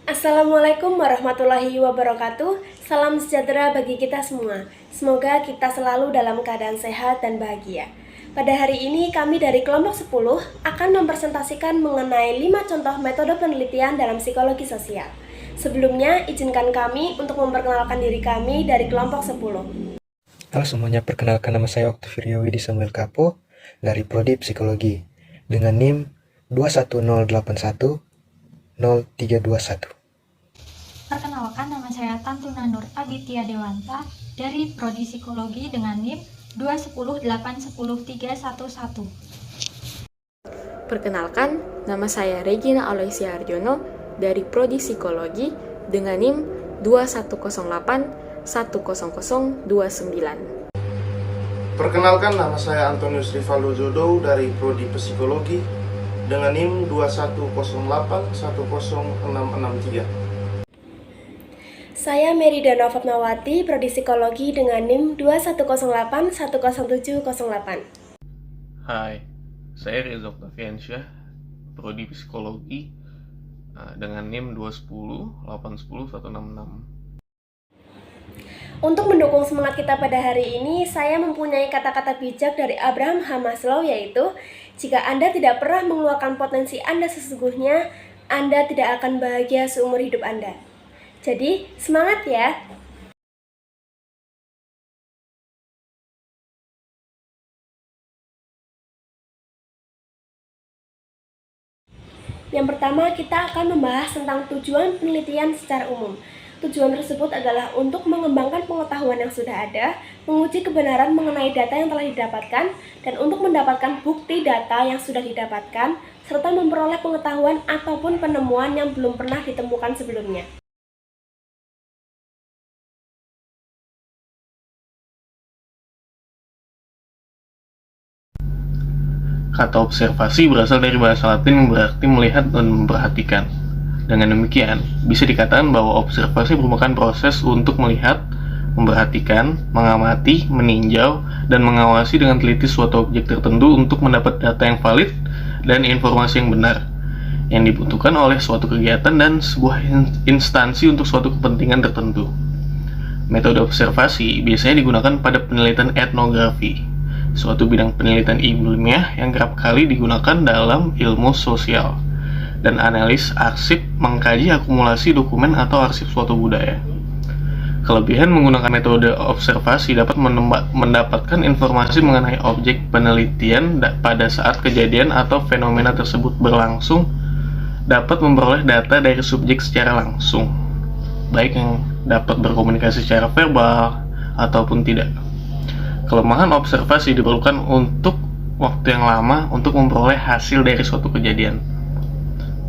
Assalamualaikum warahmatullahi wabarakatuh. Salam sejahtera bagi kita semua. Semoga kita selalu dalam keadaan sehat dan bahagia. Pada hari ini kami dari kelompok 10 akan mempresentasikan mengenai 5 contoh metode penelitian dalam psikologi sosial. Sebelumnya, izinkan kami untuk memperkenalkan diri kami dari kelompok 10. Halo semuanya, perkenalkan nama saya Oktavirio Widi Samuel Kapo dari Prodi Psikologi dengan NIM 210810321. Perkenalkan, nama saya Tantuna Nur Aditya Dewanta dari Prodi Psikologi dengan NIM 210810311. Perkenalkan, nama saya Regina Aloysia Arjono dari Prodi Psikologi dengan NIM 2108100029. Perkenalkan, nama saya Antonius Rivaldo Jodo dari Prodi Psikologi dengan NIM 210810663. Saya Meridana Fatmawati, Prodi Psikologi dengan NIM 210810708. Hai, saya Reza Octaviansyah, Prodi Psikologi dengan NIM 210810166. Untuk mendukung semangat kita pada hari ini, saya mempunyai kata-kata bijak dari Abraham H. Maslow, yaitu jika Anda tidak pernah mengeluarkan potensi Anda sesungguhnya, Anda tidak akan bahagia seumur hidup Anda. Jadi, semangat ya! Yang pertama, kita akan membahas tentang tujuan penelitian secara umum. Tujuan tersebut adalah untuk mengembangkan pengetahuan yang sudah ada, menguji kebenaran mengenai data yang telah didapatkan, dan untuk mendapatkan bukti data yang sudah didapatkan, serta memperoleh pengetahuan ataupun penemuan yang belum pernah ditemukan sebelumnya. Kata observasi berasal dari bahasa Latin yang berarti melihat dan memperhatikan. Dengan demikian, bisa dikatakan bahwa observasi merupakan proses untuk melihat, memperhatikan, mengamati, meninjau, dan mengawasi dengan teliti suatu objek tertentu untuk mendapat data yang valid dan informasi yang benar, yang dibutuhkan oleh suatu kegiatan dan sebuah instansi untuk suatu kepentingan tertentu. Metode observasi biasanya digunakan pada penelitian etnografi, suatu bidang penelitian ilmiah yang kerap kali digunakan dalam ilmu sosial, dan analis arsip mengkaji akumulasi dokumen atau arsip suatu budaya. Kelebihan menggunakan metode observasi dapat mendapatkan informasi mengenai objek penelitian pada saat kejadian atau fenomena tersebut berlangsung, dapat memperoleh data dari subjek secara langsung, baik yang dapat berkomunikasi secara verbal ataupun tidak. Kelemahan observasi diperlukan untuk waktu yang lama untuk memperoleh hasil dari suatu kejadian.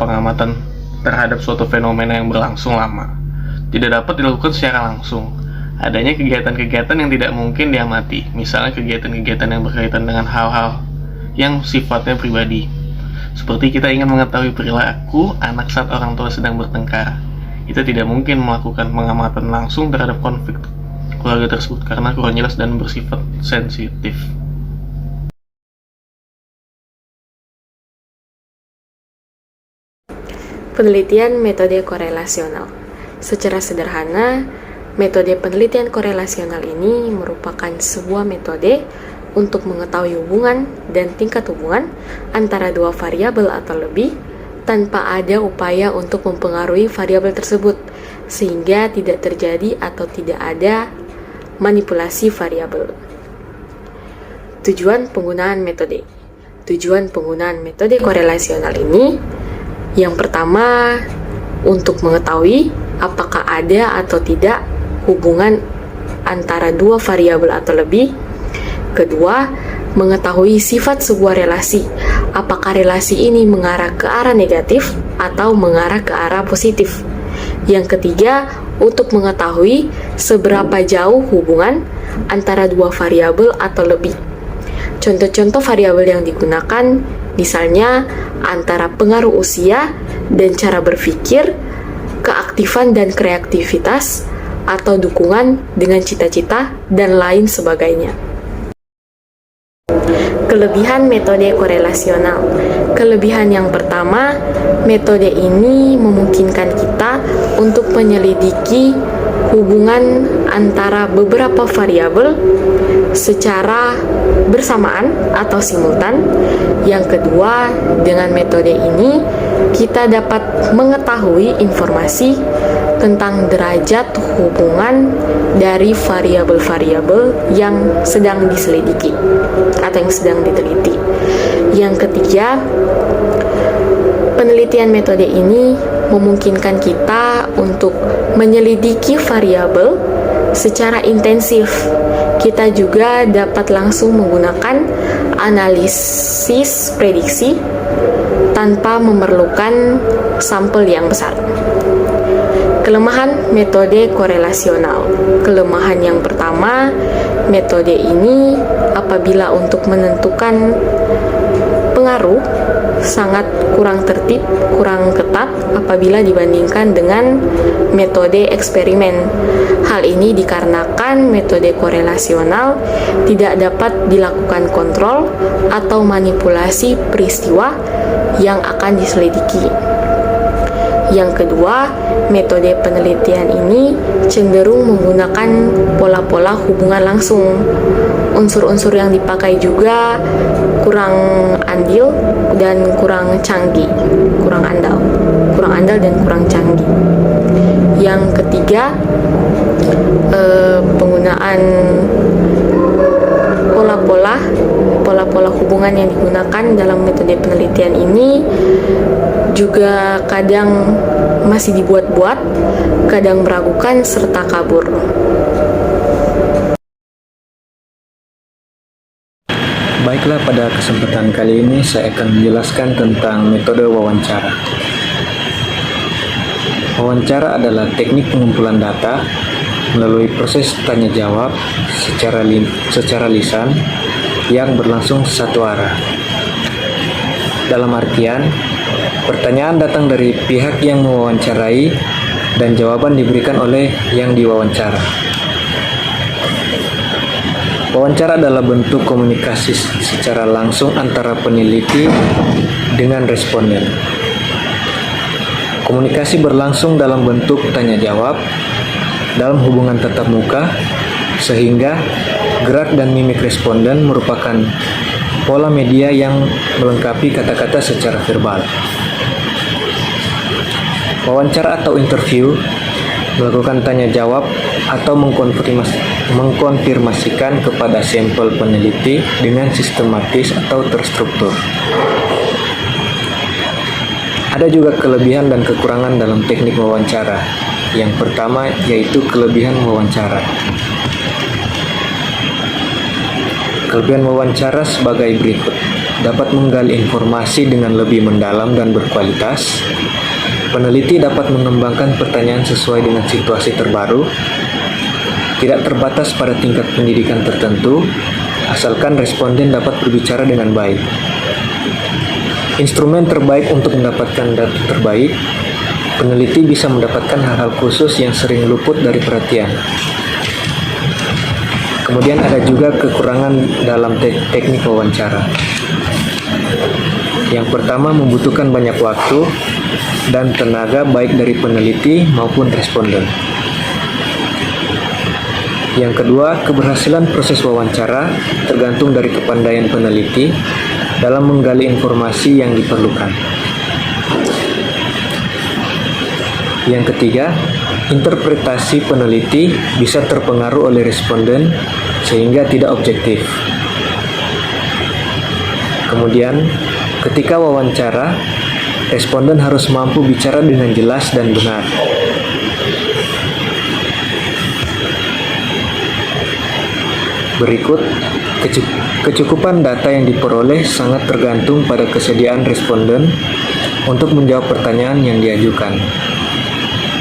Pengamatan terhadap suatu fenomena yang berlangsung lama tidak dapat dilakukan secara langsung. Adanya kegiatan-kegiatan yang tidak mungkin diamati, misalnya kegiatan-kegiatan yang berkaitan dengan hal-hal yang sifatnya pribadi. Seperti kita ingin mengetahui perilaku anak saat orang tua sedang bertengkar. Kita tidak mungkin melakukan pengamatan langsung terhadap konflik keluarga tersebut karena kurang jelas dan bersifat sensitif. Penelitian metode korelasional. Secara sederhana, metode penelitian korelasional ini merupakan sebuah metode untuk mengetahui hubungan dan tingkat hubungan antara dua variabel atau lebih tanpa ada upaya untuk mempengaruhi variabel tersebut, sehingga tidak terjadi atau tidak ada manipulasi variabel. Tujuan penggunaan metode. Tujuan penggunaan metode korelasional ini yang pertama, untuk mengetahui apakah ada atau tidak hubungan antara dua variabel atau lebih. Kedua, mengetahui sifat sebuah relasi. Apakah relasi ini mengarah ke arah negatif atau mengarah ke arah positif. Yang ketiga, untuk mengetahui seberapa jauh hubungan antara dua variabel atau lebih. Contoh-contoh variabel yang digunakan misalnya antara pengaruh usia dan cara berpikir, keaktifan dan kreativitas, atau dukungan dengan cita-cita dan lain sebagainya. Kelebihan metode korelasional. Kelebihan yang pertama, metode ini memungkinkan kita untuk menyelidiki hubungan antara beberapa variabel secara bersamaan atau simultan. Yang kedua, dengan metode ini kita dapat mengetahui informasi tentang derajat hubungan dari variabel-variabel yang sedang diselidiki atau yang sedang diteliti. Yang ketiga, penelitian metode ini memungkinkan kita untuk menyelidiki variabel secara intensif. Kita juga dapat langsung menggunakan analisis prediksi tanpa memerlukan sampel yang besar. Kelemahan metode korelasional. Kelemahan yang pertama, metode ini apabila untuk menentukan pengaruh sangat kurang tertib, kurang ketat apabila dibandingkan dengan metode eksperimen. Hal ini dikarenakan metode korelasional tidak dapat dilakukan kontrol atau manipulasi peristiwa yang akan diselidiki. Yang kedua, metode penelitian ini cenderung menggunakan pola-pola hubungan langsung. Unsur-unsur yang dipakai juga kurang andil dan kurang canggih, kurang andal dan kurang canggih. Yang ketiga, penggunaan pola-pola hubungan yang digunakan dalam metode penelitian ini juga kadang masih dibuat-buat, kadang meragukan serta kabur. Baiklah, pada kesempatan kali ini saya akan menjelaskan tentang metode wawancara. Wawancara adalah teknik pengumpulan data melalui proses tanya jawab secara lisan yang berlangsung satu arah. Dalam artian, pertanyaan datang dari pihak yang mewawancarai dan jawaban diberikan oleh yang diwawancara. Wawancara adalah bentuk komunikasi secara langsung antara peneliti dengan responden. Komunikasi berlangsung dalam bentuk tanya jawab dalam hubungan tatap muka, sehingga gerak dan mimik responden merupakan pola media yang melengkapi kata-kata secara verbal. Wawancara atau interview melakukan tanya jawab atau mengkonfirmasikan kepada sampel peneliti dengan sistematis atau terstruktur. Ada juga kelebihan dan kekurangan dalam teknik wawancara. Yang pertama yaitu kelebihan wawancara. Kelebihan wawancara sebagai berikut: dapat menggali informasi dengan lebih mendalam dan berkualitas. Peneliti dapat mengembangkan pertanyaan sesuai dengan situasi terbaru, tidak terbatas pada tingkat pendidikan tertentu, asalkan responden dapat berbicara dengan baik. Instrumen terbaik untuk mendapatkan data terbaik, peneliti bisa mendapatkan hal-hal khusus yang sering luput dari perhatian. Kemudian ada juga kekurangan dalam teknik wawancara. Yang pertama, membutuhkan banyak waktu dan tenaga baik dari peneliti maupun responden. Yang kedua, keberhasilan proses wawancara tergantung dari kepandaian peneliti dalam menggali informasi yang diperlukan. Yang ketiga, interpretasi peneliti bisa terpengaruh oleh responden sehingga tidak objektif. Kemudian, ketika wawancara, responden harus mampu bicara dengan jelas dan benar. Berikut, kecukupan data yang diperoleh sangat tergantung pada kesediaan responden untuk menjawab pertanyaan yang diajukan.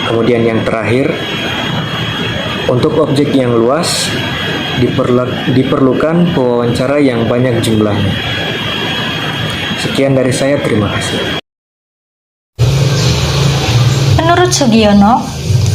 Kemudian yang terakhir, untuk objek yang luas, diperlukan pewawancara yang banyak jumlahnya. Sekian dari saya, terima kasih. Menurut Sugiono,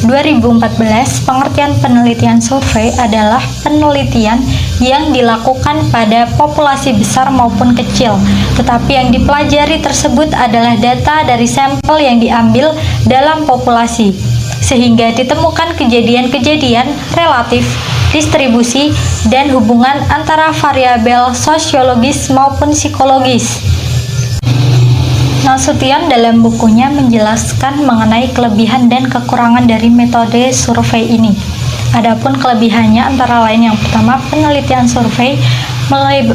2014, pengertian penelitian survei adalah penelitian yang dilakukan pada populasi besar maupun kecil, tetapi yang dipelajari tersebut adalah data dari sampel yang diambil dalam populasi, sehingga ditemukan kejadian-kejadian relatif, distribusi, dan hubungan antara variabel sosiologis maupun psikologis. Nasution dalam bukunya menjelaskan mengenai kelebihan dan kekurangan dari metode survei ini. Adapun kelebihannya antara lain yang pertama, penelitian survei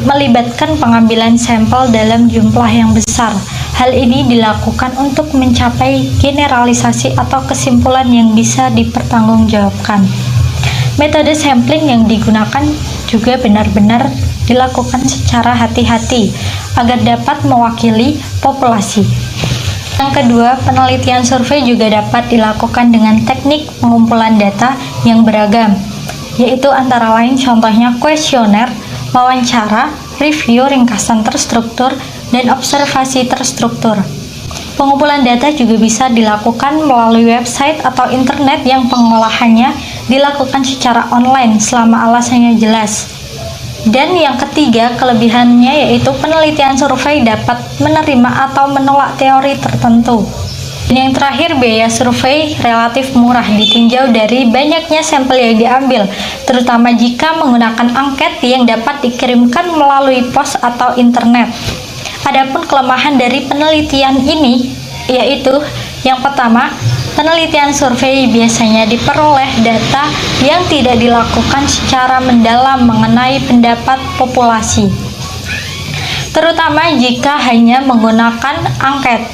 melibatkan pengambilan sampel dalam jumlah yang besar. Hal ini dilakukan untuk mencapai generalisasi atau kesimpulan yang bisa dipertanggungjawabkan. Metode sampling yang digunakan juga benar-benar dilakukan secara hati-hati agar dapat mewakili populasi. Yang kedua, penelitian survei juga dapat dilakukan dengan teknik pengumpulan data yang beragam, yaitu antara lain contohnya kuesioner, wawancara, review ringkasan terstruktur, dan observasi terstruktur. Pengumpulan data juga bisa dilakukan melalui website atau internet yang pengolahannya dilakukan secara online selama alasannya jelas. Dan yang ketiga, kelebihannya yaitu penelitian survei dapat menerima atau menolak teori tertentu. Dan yang terakhir, biaya survei relatif murah ditinjau dari banyaknya sampel yang diambil, terutama jika menggunakan angket yang dapat dikirimkan melalui pos atau internet. Adapun kelemahan dari penelitian ini yaitu yang pertama, penelitian survei biasanya diperoleh data yang tidak dilakukan secara mendalam mengenai pendapat populasi, terutama jika hanya menggunakan angket.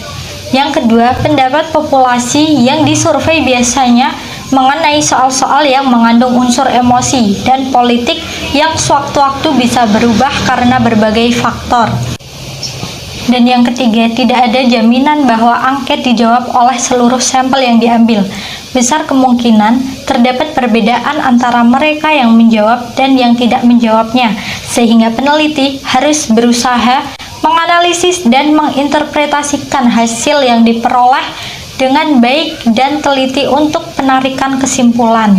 Yang kedua, pendapat populasi yang disurvei biasanya mengenai soal-soal yang mengandung unsur emosi dan politik yang sewaktu-waktu bisa berubah karena berbagai faktor. Dan yang ketiga, tidak ada jaminan bahwa angket dijawab oleh seluruh sampel yang diambil. Besar kemungkinan terdapat perbedaan antara mereka yang menjawab dan yang tidak menjawabnya, sehingga peneliti harus berusaha menganalisis dan menginterpretasikan hasil yang diperoleh dengan baik dan teliti untuk penarikan kesimpulan.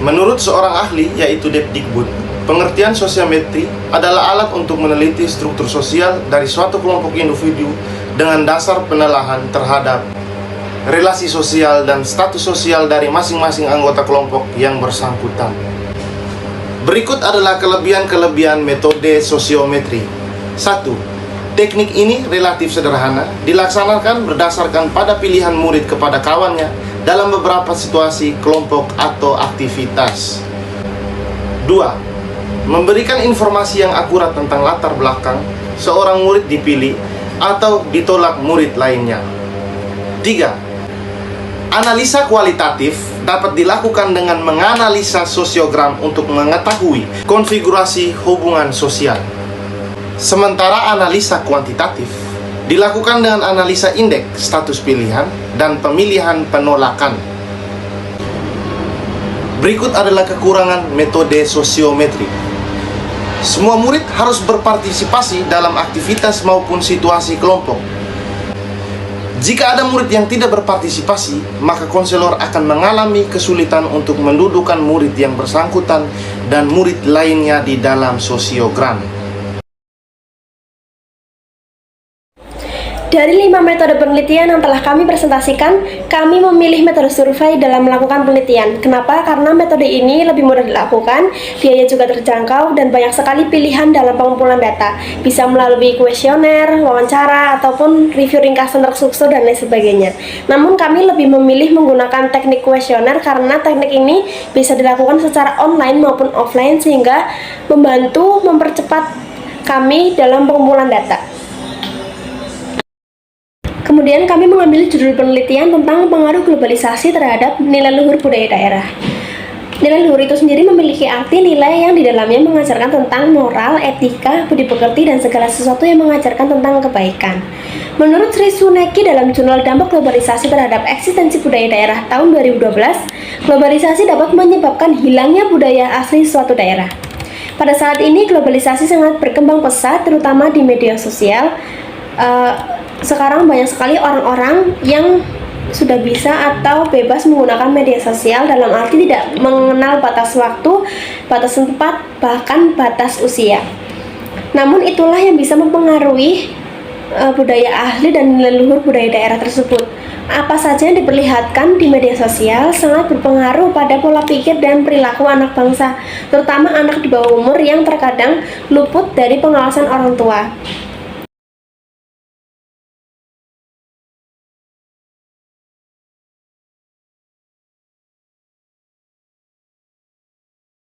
Menurut seorang ahli, yaitu Depdikbud, pengertian sosiometri adalah alat untuk meneliti struktur sosial dari suatu kelompok individu dengan dasar penelahan terhadap relasi sosial dan status sosial dari masing-masing anggota kelompok yang bersangkutan. Berikut adalah kelebihan-kelebihan metode sosiometri. 1. Teknik ini relatif sederhana, dilaksanakan berdasarkan pada pilihan murid kepada kawannya dalam beberapa situasi, kelompok, atau aktivitas. 2. Memberikan informasi yang akurat tentang latar belakang seorang murid dipilih atau ditolak murid lainnya. 3. Analisa kualitatif dapat dilakukan dengan menganalisa sosiogram untuk mengetahui konfigurasi hubungan sosial. Sementara analisa kuantitatif dilakukan dengan analisa indeks status pilihan dan pemilihan penolakan. Berikut adalah kekurangan metode sosiometri. Semua murid harus berpartisipasi dalam aktivitas maupun situasi kelompok. Jika ada murid yang tidak berpartisipasi, maka konselor akan mengalami kesulitan untuk mendudukan murid yang bersangkutan dan murid lainnya di dalam sosiogram. Dari 5 metode penelitian yang telah kami presentasikan, kami memilih metode survei dalam melakukan penelitian. Kenapa? Karena metode ini lebih mudah dilakukan, biaya juga terjangkau, dan banyak sekali pilihan dalam pengumpulan data. Bisa melalui kuesioner, wawancara, ataupun review ringkasan terstruktur, dan lain sebagainya. Namun kami lebih memilih menggunakan teknik kuesioner karena teknik ini bisa dilakukan secara online maupun offline, sehingga membantu mempercepat kami dalam pengumpulan data. Kemudian kami mengambil judul penelitian tentang pengaruh globalisasi terhadap nilai luhur budaya daerah. Nilai luhur itu sendiri memiliki arti nilai yang di dalamnya mengajarkan tentang moral, etika, budi pekerti, dan segala sesuatu yang mengajarkan tentang kebaikan. Menurut Sri Suneki dalam jurnal Dampak Globalisasi terhadap Eksistensi Budaya Daerah tahun 2012, globalisasi dapat menyebabkan hilangnya budaya asli suatu daerah. Pada saat ini globalisasi sangat berkembang pesat, terutama di media sosial. Sekarang banyak sekali orang-orang yang sudah bisa atau bebas menggunakan media sosial, dalam arti tidak mengenal batas waktu, batas tempat, bahkan batas usia. Namun itulah yang bisa mempengaruhi budaya asli dan leluhur budaya daerah tersebut. Apa saja yang diperlihatkan di media sosial sangat berpengaruh pada pola pikir dan perilaku anak bangsa, terutama anak di bawah umur yang terkadang luput dari pengawasan orang tua.